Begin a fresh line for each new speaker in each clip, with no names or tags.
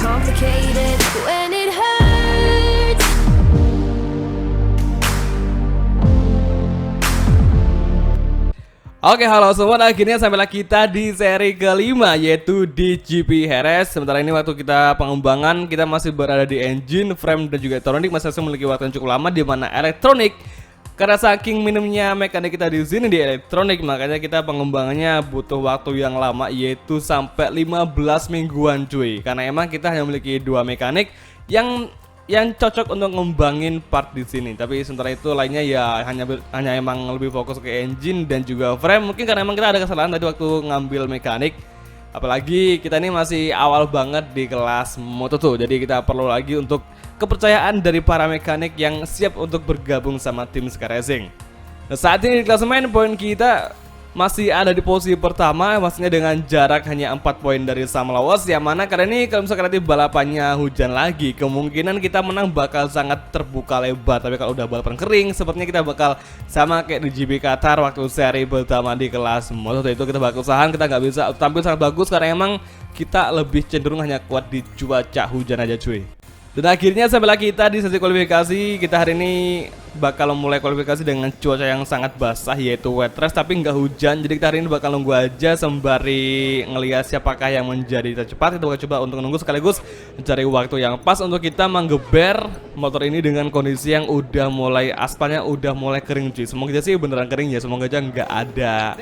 complicated when it hurts.
Oke, halo semua, akhirnya sampailah kita di seri kelima, yaitu di GP Heres. Sementara ini waktu kita pengembangan, kita masih berada di engine, frame, dan juga elektronik. Masih memiliki waktu yang cukup lama, di mana elektronik, karena saking minimnya mekanik kita di sini di elektronik, makanya kita pengembangannya butuh waktu yang lama, yaitu sampai 15 mingguan cuy. Karena emang kita hanya memiliki 2 mekanik yang cocok untuk ngembangin part di sini. Tapi sementara itu lainnya ya hanya emang lebih fokus ke engine dan juga frame. Mungkin karena emang kita ada kesalahan tadi waktu ngambil mekanik. Apalagi kita ini masih awal banget di kelas Moto2. Jadi kita perlu lagi untuk kepercayaan dari para mekanik yang siap untuk bergabung sama tim Sky Racing. Nah, saat ini di klasemen poin kita masih ada di posisi pertama, maksudnya dengan jarak hanya 4 poin dari Sam Lawas. Yang mana karena ini kalau misalkan nanti balapannya hujan lagi, kemungkinan kita menang bakal sangat terbuka lebar. Tapi kalau udah balapan kering, sepertinya kita bakal sama kayak di GP Qatar waktu seri pertama di kelas Moto2 itu, kita bakal usahakan kita nggak bisa tampil sangat bagus karena emang kita lebih cenderung hanya kuat di cuaca hujan aja cuy. Dan akhirnya sampailah kita di sesi kualifikasi. Kita hari ini bakal mulai kualifikasi dengan cuaca yang sangat basah, yaitu wet race tapi nggak hujan. Jadi kita hari ini bakal nunggu aja sembari ngelihat siapakah yang menjadi tercepat. Kita bakal coba untuk nunggu sekaligus mencari waktu yang pas untuk kita menggeber motor ini dengan kondisi yang udah mulai aspalnya udah mulai kering cuy. Semoga aja sih beneran kering ya, semoga aja nggak ada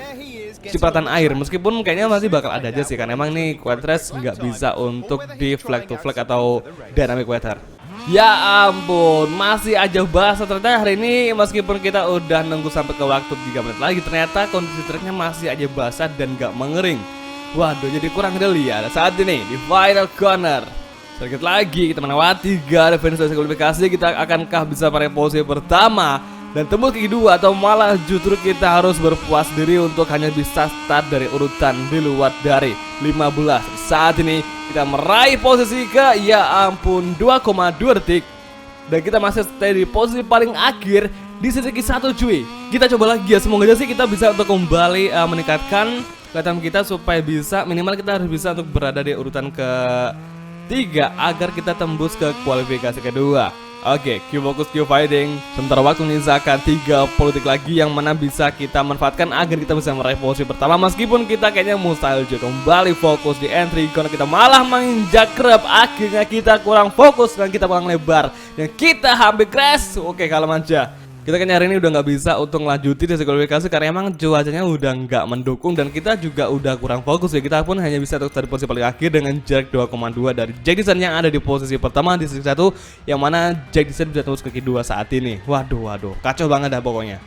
cipratan air. Meskipun kayaknya masih bakal ada aja sih, karena emang nih wet race nggak bisa untuk di flag to flag atau dynamic weather. Ya ampun, masih aja basah ternyata hari ini. Meskipun kita udah nunggu sampai ke waktu 3 menit lagi, ternyata kondisi treknya masih aja basah dan gak mengering. Waduh, jadi kurang deli ya. Saat ini di final corner, sedikit lagi kita melewati garis finish dari kualifikasi. Kita akankah bisa pada posisi pertama dan tembus ke kedua, atau malah justru kita harus berpuas diri untuk hanya bisa start dari urutan di luar dari 15. Saat ini kita meraih posisi ke, ya ampun, 2,2 detik. Dan kita masih stay di posisi paling akhir di sesi ke-1 cuy. Kita coba lagi ya, semoga aja sih kita bisa untuk kembali meningkatkan kelihatan kita supaya bisa, minimal kita harus bisa untuk berada di urutan ke-3 agar kita tembus ke kualifikasi kedua. Oke, Q fokus Q fighting. Sementara waktu menyisakan 30 detik lagi yang mana bisa kita manfaatkan agar kita bisa meraih posisi pertama. Meskipun kita kayaknya mustahil juga kembali fokus di entry karena kita malah menginjak grab. Akhirnya kita kurang fokus dan kita kurang lebar dan kita hampir crash. Oke, kalem aja. Kita kayaknya hari ini udah nggak bisa untuk ngelanjutin sesi kualifikasi karena emang cuacanya udah nggak mendukung dan kita juga udah kurang fokus ya. Kita pun hanya bisa untuk dari posisi paling akhir dengan jarak 2,2 dari Jack Dixon yang ada di posisi pertama di sesi 1, yang mana Jack Dixon bisa tembus ke kedua saat ini. Waduh, kacau banget dah pokoknya.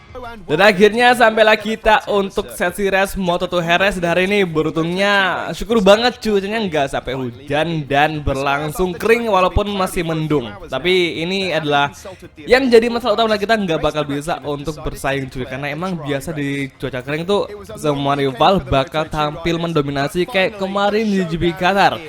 Dan akhirnya sampailah kita untuk sesi race Moto2 Heres. Dan hari ini beruntungnya syukur banget cuacanya nggak sampai hujan dan berlangsung kering walaupun masih mendung. Tapi ini adalah yang jadi masalah utama, kita nggak bakal bisa untuk bersaing cuy, karena emang biasa di cuaca kering tuh semua rival bakal tampil mendominasi kayak kemarin di GP Qatar.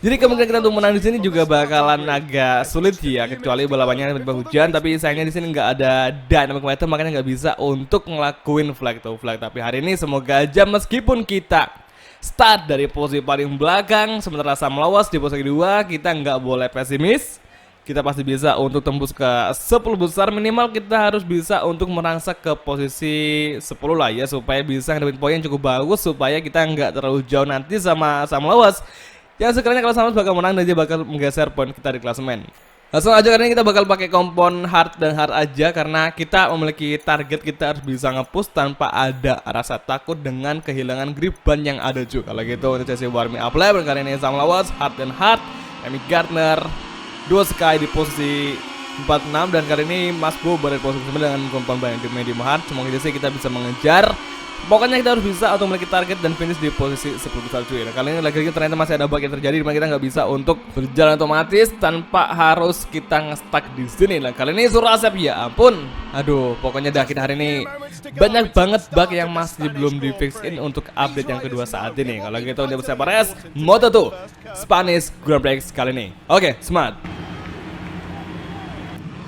Jadi kemungkinan kita untuk menang di sini juga bakalan agak sulit ya, kecuali balapannya tiba-tiba hujan. Tapi sayangnya di sini nggak ada dynamic weather, makanya nggak bisa untuk ngelakuin flag to flag. Tapi hari ini semoga aja meskipun kita start dari posisi paling belakang, sementara Sam Lawas di posisi kedua, kita nggak boleh pesimis. Kita pasti bisa untuk tembus ke 10 besar. Minimal kita harus bisa untuk merangsak ke posisi 10 lah ya, supaya bisa ngedapetin poin yang cukup bagus, supaya kita nggak terlalu jauh nanti sama Sam Lawas. Yang sekiranya kalau Sam Lawas bakal menang dan dia bakal menggeser poin kita di klasemen. Langsung aja, karena kita bakal pakai kompon hard dan hard aja, karena kita memiliki target kita harus bisa nge-push tanpa ada rasa takut dengan kehilangan grip ban yang ada juga. Kalau gitu untuk sesi warming up lap kali ini Sam Lawas hard dan hard, Remy Gardner, Dua Sky di posisi 46, dan kali ini Mas Bo berada di posisi 9 dengan kompon ban di medium hard. Semoga sih kita bisa mengejar. Pokoknya kita harus bisa atau memiliki target dan finish di posisi 10 besar cuy. Nah, kali ini lagi-lagi ternyata masih ada bug yang terjadi, dimana kita nggak bisa untuk berjalan otomatis tanpa harus kita nge-stuck di sini. Nah, kali ini Surasep, ya ampun. Aduh, pokoknya dah kita hari ini banyak banget bug yang masih belum di fixin untuk update yang kedua saat ini. Kalau gitu udah bisa beres Moto2 Spanish Grand Prix kali ini. Oke, smart.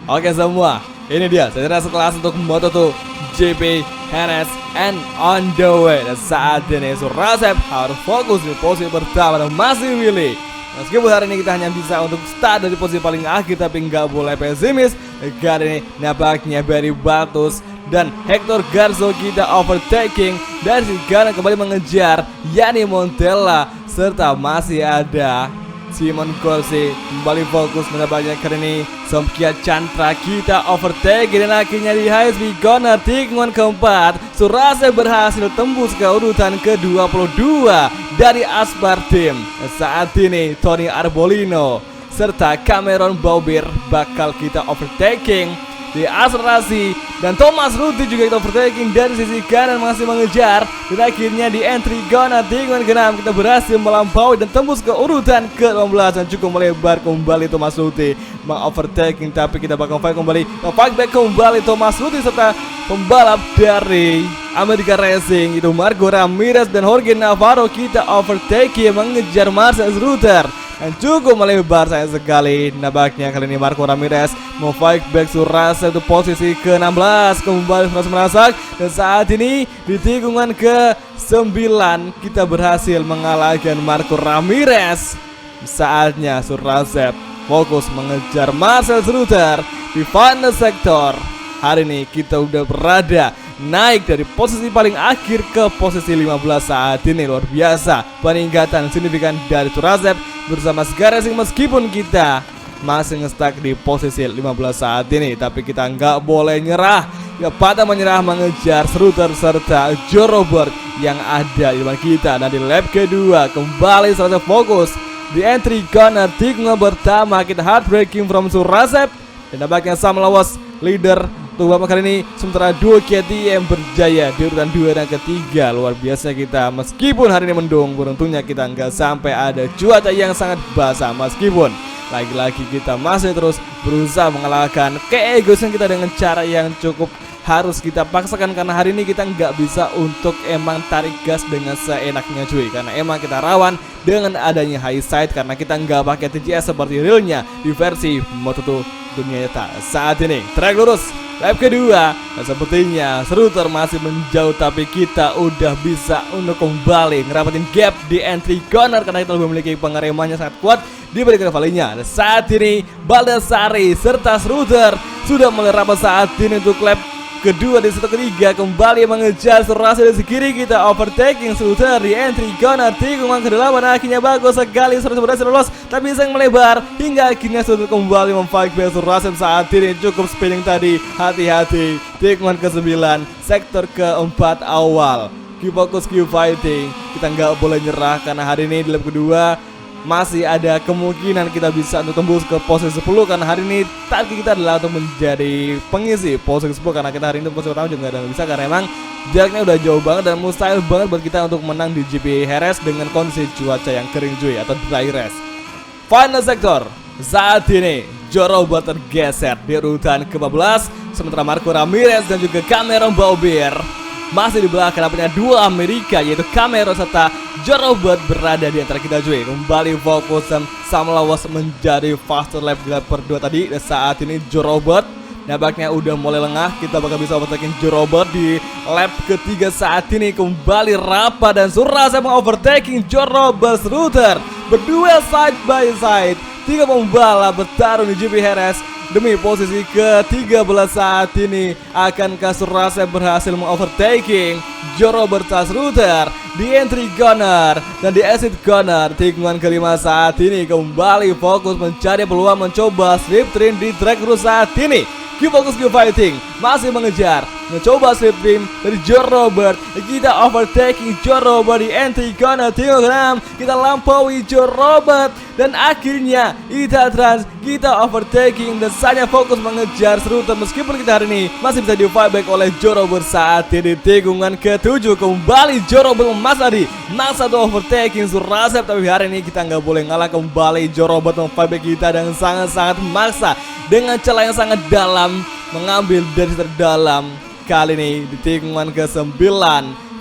Oke semua, ini dia secara sekelas untuk Moto2 GP Heres and on the way. Dan saat ini Surasep harus fokus di posisi pertama dan masih milih Meskipun hari ini kita hanya bisa untuk start dari posisi paling akhir, tapi nggak boleh pesimis. Kali ini nampaknya Barry Bartos dan Hector Garzo kita overtaking, dan si Ghana kembali mengejar Yani Montella, serta masih ada Simon Corsi kembali fokus menambahnya kali ini. Somkia Chandra kita overtaking, dan akhirnya di high speed corner tikungan keempat Surase berhasil tembus ke urutan ke-22 dari Aspar Team. Saat ini Tony Arbolino serta Cameron Baubir bakal kita overtaking di akselerasi, dan Thomas Ruti juga kita overtaking dari sisi kanan masih mengejar, dan akhirnya di entry corner tikungan ke-6 kita berhasil melampaui dan tembus ke urutan ke-15 dan cukup melebar kembali Thomas Ruti mengovertaking, tapi kita bakal fight kembali, fight back kembali Thomas Ruti serta pembalap dari America Racing itu Marco Ramirez dan Jorge Navarro kita overtaking mengejar Marcel Rutter, dan cukup melebar sayang sekali. Nampaknya kali ini Marco Ramirez mau fight back Surasa untuk posisi ke-16 kembali terus merasak, dan saat ini di tikungan ke-9 kita berhasil mengalahkan Marco Ramirez. Saatnya Surasa fokus mengejar Marcel Rutter di final sektor. Hari ini kita udah berada naik dari posisi paling akhir ke posisi 15 saat ini. Luar biasa peningkatan signifikan dari Surasa bersama Sky Racing, meskipun kita masih nge-stuck di posisi 15 saat ini, tapi kita nggak boleh nyerah. Ya, patah menyerah mengejar Rutter serta Joe Robert yang ada di depan kita. Dan di lap kedua kembali Surasa fokus di entry corner tikungan pertama kita heartbreaking from Surasa, dan nampaknya Sam Lawas leader untuk babak kali ini, sementara duo KTM berjaya di urutan 2 dan ketiga. Luar biasa kita, meskipun hari ini mendung, beruntungnya kita nggak sampai ada cuaca yang sangat basah, meskipun lagi-lagi kita masih terus berusaha mengalahkan keegoisan kita dengan cara yang cukup harus kita paksakan, karena hari ini kita nggak bisa untuk emang tarik gas dengan seenaknya cuy, karena emang kita rawan dengan adanya high side karena kita nggak pakai TCS seperti realnya di versi Moto2 dunia nyata. Saat ini track lurus lap kedua, dan sepertinya Rutter masih menjauh, tapi kita udah bisa untuk kembali ngerapatin gap di entry corner karena kita lebih memiliki pengeremannya sangat kuat dibandingkan rivalinya. Saat ini Baldassari serta Rutter sudah mulai rapat saat ini untuk lap kedua di set ketiga kembali mengejar Surasa di kiri kita overtaking Rutter di entry corner tikungan ke-8. Akhirnya bagus sekali Surasa berhasil lolos, tapi sayang melebar hingga akhirnya Rutter kembali memfight back Surasa. Saat ini cukup spinning tadi, hati-hati tikungan ke-9 sektor ke-4 awal. Keep fokus, keep fighting, kita nggak boleh nyerah karena hari ini di lap kedua masih ada kemungkinan kita bisa untuk tembus ke posisi 10, karena hari ini target kita adalah untuk menjadi pengisi posisi 10, karena kita hari ini posisi pertama juga nggak bisa, karena emang jaraknya udah jauh banget dan mustahil banget buat kita untuk menang di GP Jerez dengan kondisi cuaca yang kering cuy, atau dry race. Final sektor saat ini Joe Robert tergeser di urutan ke-14, sementara Marco Ramirez dan juga Cameron Baubir masih di belakang. Punya dua Amerika yaitu Cameron serta Joe Robert berada di antara kita cuy. Kembali fokus dan Sam Lawas menjadi faster lap di lap kedua tadi. Dan saat ini Joe Robert nampaknya udah mulai lengah. Kita bakal bisa overtaking Joe Robert di lap ketiga saat ini. Kembali rapat dan Surasa mengovertaking Joe Robert Rutter. Berduel side by side. Tiga pembalap bertarung di GP Jerez demi posisi ke-13 saat ini. Akankah Surasa berhasil mengovertaking Joe Robert Rutter di entry corner dan di exit corner tikungan kelima saat ini. Kembali fokus mencari peluang mencoba slip trim di track lurus saat ini. Keep fokus, keep fighting, masih mengejar, mencoba slip trim dari Joe Robert. Kita overtaking Joe Robert di entry corner tikungan ke-6. Kita lampaui Joe Robert dan akhirnya kita overtaking dan hanya fokus mengejar Rutter, meskipun kita hari ini masih bisa di fight back oleh Joe Robert. Saat ini tikungan ke-7 kembali Joe Robert memasadi satu overtaking Surasa, tapi hari ini kita nggak boleh ngalah. Kembali Joe Robert memfight back kita dan sangat-sangat memaksa dengan celah yang sangat dalam, mengambil dari terdalam. Kali ini di tikungan ke-9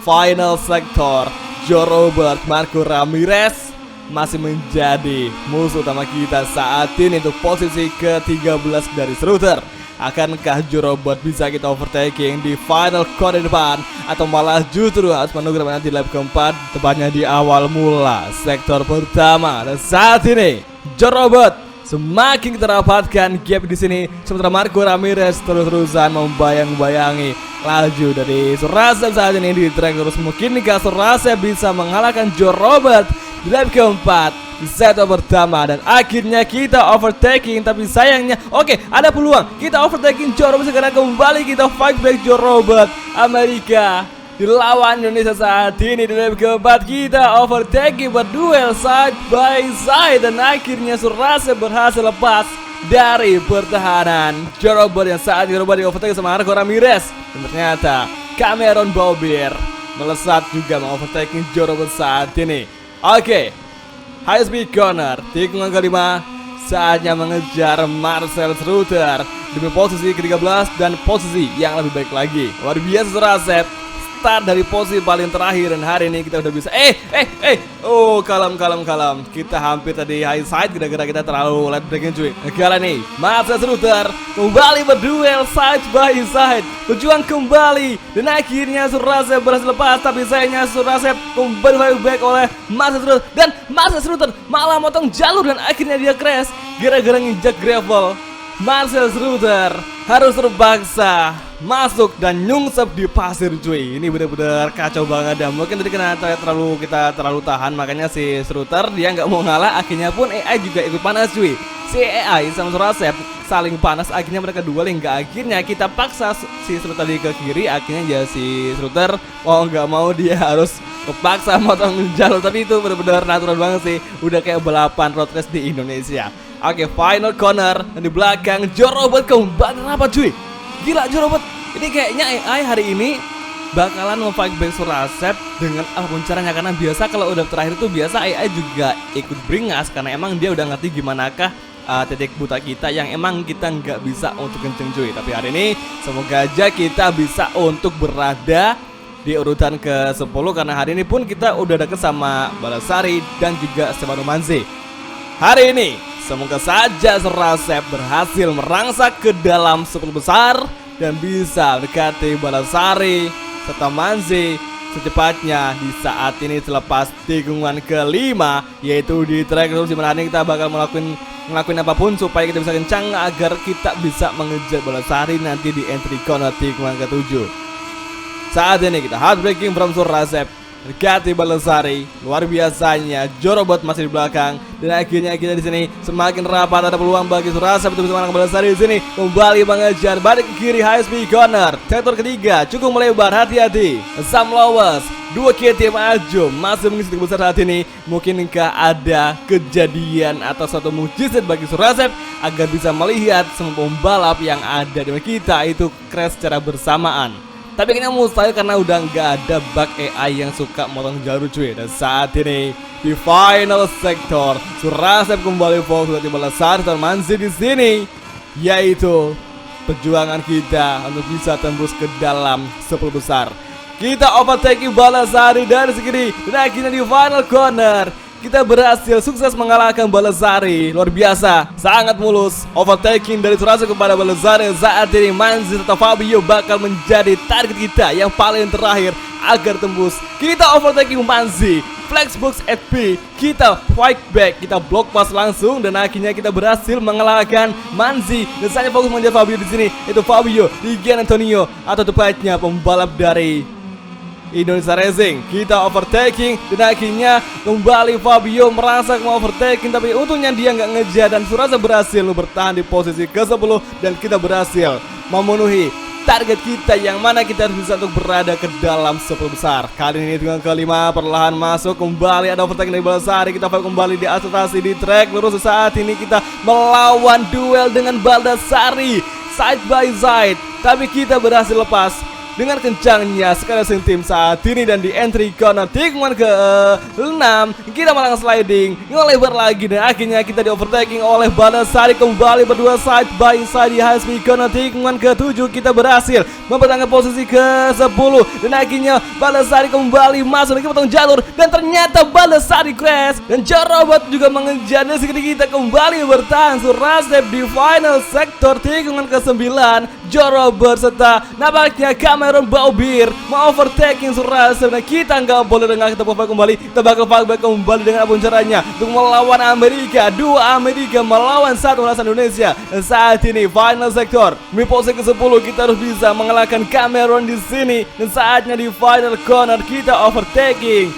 final sektor Joe Robert, Marco Ramirez masih menjadi musuh utama kita saat ini untuk posisi ke-13 dari Rutter. Akankah Jorobot bisa kita overtaking di final corner depan, atau malah justru harus menunggu nanti di lap keempat, tepatnya di awal mula sektor pertama. Dan saat ini Jorobot semakin kita dapatkan gap di sini, sementara Marco Ramirez terus-terusan membayang-bayangi laju dari Surasep saat ini di track terus. Mungkinkah Surasep bisa mengalahkan Jorobot di lap keempat di set pertama, dan akhirnya kita overtaking. Tapi sayangnya, oke, ada peluang kita overtaking Jorobot karena kembali kita fight back Jorobot Amerika dilawan Indonesia saat ini. Di lap keempat kita overtaking berduel side by side, dan akhirnya Surasep berhasil lepas dari pertahanan Jorobot yang saat Jorobot di overtaking sama Marco Ramirez. Dan ternyata Cameron Bobir melesat juga mengovertaking Jorobot saat ini. Oke, high speed corner, tikungan kelima, saatnya mengejar Marcel Schroeter demi posisi ke-13 dan posisi yang lebih baik lagi. Luar biasa Surasep, start dari posisi paling terakhir, dan hari ini kita udah bisa oh kalem. Kita hampir tadi high side gara-gara kita terlalu late breaking cuy. Kali ini Marcel Schroeter kembali berduel side by side, berjuang kembali, dan akhirnya Surasep berhasil lepas. Tapi sayangnya Surasep kembali back oleh Marcel Schroeter, dan Marcel Schroeter malah motong jalur dan akhirnya dia crash gara-gara nginjak gravel. Marcel Schroeter harus terpaksa masuk dan nyungsep di pasir cuy. Ini benar-benar kacau banget, dan mungkin tadi karena kita terlalu tahan, makanya si Schroeter dia nggak mau ngalah. Akhirnya pun AI juga ikut panas cuy. Si AI sama Surasep saling panas, akhirnya mereka dueling. Akhirnya kita paksa si Schroeter tadi ke kiri, akhirnya ya si Schroeter nggak mau, dia harus kepaksa motong jalur. Tapi itu benar-benar natural banget sih, udah kayak balapan road race di Indonesia. Oke, final corner, dan di belakang Jorobot kembali rapat cuy. Gila Jorobot, ini kayaknya AI hari ini bakalan nge-fight back Surasep dengan apapun caranya, karena biasa kalau udah terakhir tuh biasa AI juga ikut beringas, karena emang dia udah ngerti gimanakah titik buta kita yang emang kita nggak bisa untuk kenceng cuy. Tapi hari ini semoga aja kita bisa untuk berada di urutan ke-10, karena hari ini pun kita udah deket sama Balasari dan juga Stefano Manzi. Hari ini semoga saja Surasep berhasil merangsak ke dalam 10 besar dan bisa mendekati Balasari serta Manzi secepatnya di saat ini selepas tikungan kelima, yaitu di track terus, dimana kita bakal ngelakuin apapun supaya kita bisa kencang agar kita bisa mengejar Balasari nanti di entry corner tikungan ke-7. Saat ini kita hard breaking from Surasep dekati Balasari. Luar biasanya Jorobot masih di belakang, dan akhirnya kita di sini semakin rapat. Ada peluang bagi Surasep untuk bisa menangkap Balasari di sini. Kembali mengejar balik ke kiri, high speed corner. Sektor ketiga cukup melebar, hati-hati. Sam Lowes, 2 KTM Ajo masih mengisi besar saat ini. Mungkinkah ada kejadian atau suatu mujizat bagi Surasep agar bisa melihat semua pembalap yang ada di kita itu crash secara bersamaan? Tapi kayaknya mustahil karena udah nggak ada bug AI yang suka motong jalur cuy. Dan saat ini di final sektor Surasep kembali fokus di Balasari dan Manzi di sini, yaitu perjuangan kita untuk bisa tembus ke dalam 10 besar. Kita overtaking Balasari dari segini, dan akhirnya di final corner kita berhasil sukses mengalahkan Balasari. Luar biasa, sangat mulus overtaking dari Surasep kepada Balasari. Saat ini Manzi serta Fabio bakal menjadi target kita yang paling terakhir agar tembus. Kita overtaking Manzi, Flexbox SP, kita fight back, kita block pass langsung, dan akhirnya kita berhasil mengalahkan Manzi. Dan saya fokus mengejar Fabio di sini, itu Fabio di Gian Antonio, atau tepatnya pembalap dari Indonesia Racing. Kita overtaking, dan akhirnya kembali Fabio merasa mau overtaking, tapi untungnya dia nggak ngejar, dan Surasep berhasil bertahan di posisi ke-10, dan kita berhasil memenuhi target kita yang mana kita harus bisa untuk berada ke dalam 10 besar. Kali ini dengan kelima perlahan masuk kembali, ada overtaking dari Balasari. Kita fight kembali di aspirasi di track lurus. Saat ini kita melawan duel dengan Balasari side by side, tapi kita berhasil lepas dengan kencangnya sekali tim saat ini. Dan di entry corner tikungan ke-6 kita malah sliding ngelebar lagi dan akhirnya kita di overtaking oleh Balasari. Kembali berdua side by side di high speed corner tikungan ke-7 kita berhasil mempertahankan posisi ke-10 dan akhirnya Balasari kembali masuk lagi potong jalur dan ternyata Balasari crash dan Jorobot juga mengejar dan segini kita kembali bertahan Surasep di final sektor tikungan ke-9. Jorobot serta nampaknya Cameron Baubir mau overtaking Surasep dan kita nggak boleh dengar kita kembali. Kita bakal fallback kembali dengan apapun caranya untuk melawan Amerika. Dua Amerika melawan satu alasan Indonesia. Dan saat ini final sektor di posisi ke-10 kita harus bisa mengalahkan Cameron di sini. Dan saatnya di final corner kita overtaking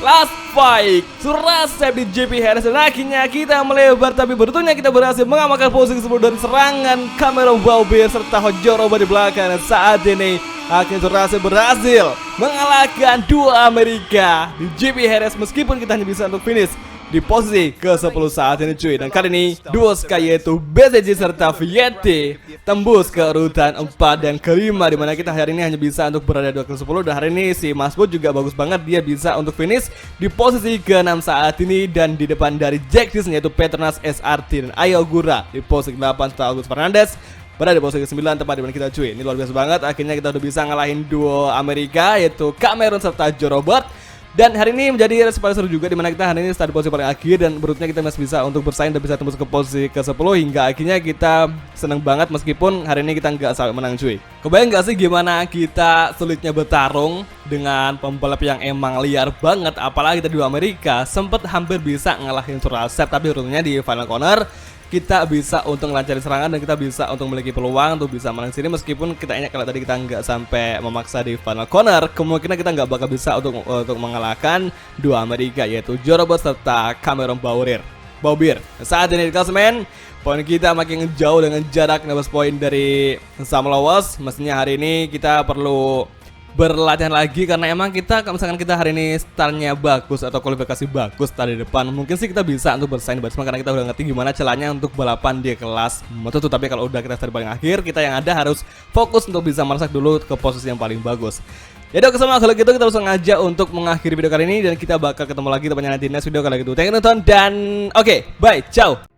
last fight Surasep di GP Harris dan akhirnya kita melebar, tapi beruntungnya kita berhasil mengamankan posisi ke-10 dari serangan Cameron Baubir serta Jorobot di belakang. Dan saat ini akhirnya Surasep berhasil mengalahkan dua Amerika di GP Harris meskipun kita hanya bisa untuk finish di posisi ke-10 saat ini cuy. Dan kali ini duo Sky yaitu BCG serta Vieti tembus ke urutan 4 dan ke-5, dimana kita hari ini hanya bisa untuk berada di ke-10. Dan hari ini si Masbud juga bagus banget, dia bisa untuk finish di posisi ke-6 saat ini dan di depan dari Jack Disney yaitu Petronas SRT dan Ayogura di posisi ke-8 serta Agus Fernandez berada di posisi ke-9 tempat dimana kita cuy. Ini luar biasa banget, akhirnya kita udah bisa ngalahin duo Amerika yaitu Cameron serta Jorobot. Dan hari ini menjadi race paling seru juga, dimana kita hari ini start di posisi paling akhir dan berikutnya kita masih bisa untuk bersaing dan bisa tembus ke posisi ke-10 hingga akhirnya kita seneng banget meskipun hari ini kita nggak sampai menang cuy. Kebayang nggak sih gimana kita sulitnya bertarung dengan pembalap yang emang liar banget, apalagi kita di Amerika sempet hampir bisa ngalahin Surasep, tapi untungnya di final corner kita bisa untuk melancarin serangan dan kita bisa untuk memiliki peluang untuk bisa menang sini meskipun kita ingat kalau tadi kita nggak sampai memaksa di final corner, kemungkinan kita nggak bakal bisa untuk mengalahkan dua Amerika yaitu Jorobot serta Cameron Baubir. Saat ini di klasemen poin kita makin jauh dengan jarak 16 poin dari Sam Lawas. Mestinya hari ini kita perlu berlatihan lagi karena emang kita kalau misalkan kita hari ini startnya bagus atau kualifikasi bagus tadi depan, mungkin sih kita bisa untuk bersaing di barisman karena kita udah ngerti gimana caranya untuk balapan di kelas moto2. Tapi kalau udah kita start paling akhir, kita yang ada harus fokus untuk bisa merasak dulu ke posisi yang paling bagus. Ya udah kesama kalau gitu kita langsung aja untuk mengakhiri video kali ini dan kita bakal ketemu lagi tepatnya nanti next video kalau gitu. Thank you nonton dan oke, bye, ciao.